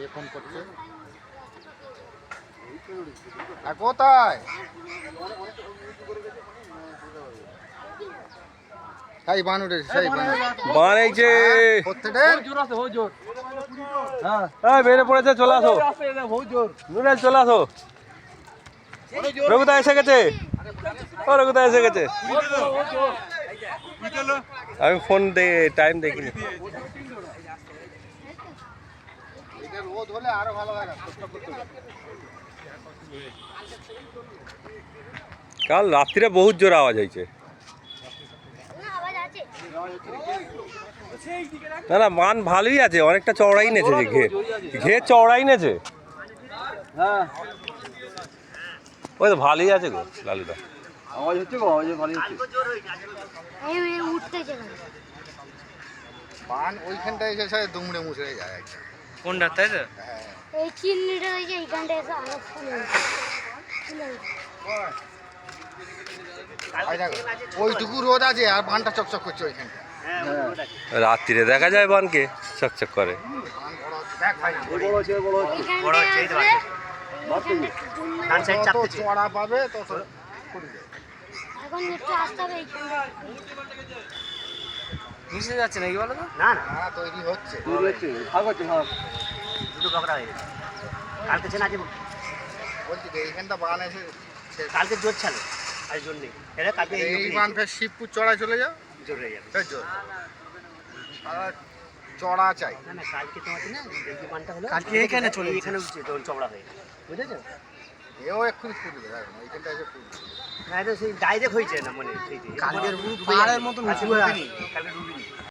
phone করছে কোথায় সেই বান উঠেছে সেই বান এইছে হ্যাঁ বেড়ে পড়েছে চলে আসো নুরাল চলে আসো রঘুদা এসে গেছে ও রঘুদা এসে গেছে আমি ফোন টাইম দেখিনি রোদ হলে আরো ভালো হয় কাল রাত্রিরে বহুত জোর আওয়াজ হয়েছে না না মান ভালোই আছে অনেকটা চওড়াই নেছে যে ঘে চওড়াই নেছে হ্যাঁ ওই তো ভালোই আছে গো লালুদা আওয়াজ হচ্ছে গো আওয়াজ ভালোই হচ্ছে পান ওইখানটায় এসে দুমড়ে মুছড়ে যায় একটা কোনটা তাই তো হ্যাঁ এই চিমনিটা হয়েছে এইখানটা এসে আলো ফুলে ওইটুকু রোদ আছে আর বানটা চকচক করছে ওইখানটা রাত্রিরে দেখা যায় বানকে চকচক করে চড়া পাবে এখন একটু আসতে হবে এইখানটা মিশে যাচ্ছে নাকি বলো তো না না তৈরি হচ্ছে ভাগ হচ্ছে ভাগ দুটো বকরা হয়ে গেছে কালকে চেনা আছে বলছি যে এইখানটা বান এসে কালকে জোর ছিল আর জোর নেই এটা কালকে এই বান ফের শিবপুর চড়ায় চলে যাও জোর হয়ে যাবে ফের জোর আর চড়া চাই না না কালকে তোমার না এই মানটা হলো কালকে এখানে চলে এখানে উঠছে তখন চওড়া হয়ে বুঝেছো এও এক্ষুনি ফুটবে এইখানটা এসে ফুটবে না এটা সেই ডাইরেক্ট হয়েছে না মনে সেই কালকের পাহাড়ের মতন কালকে ডুবিনি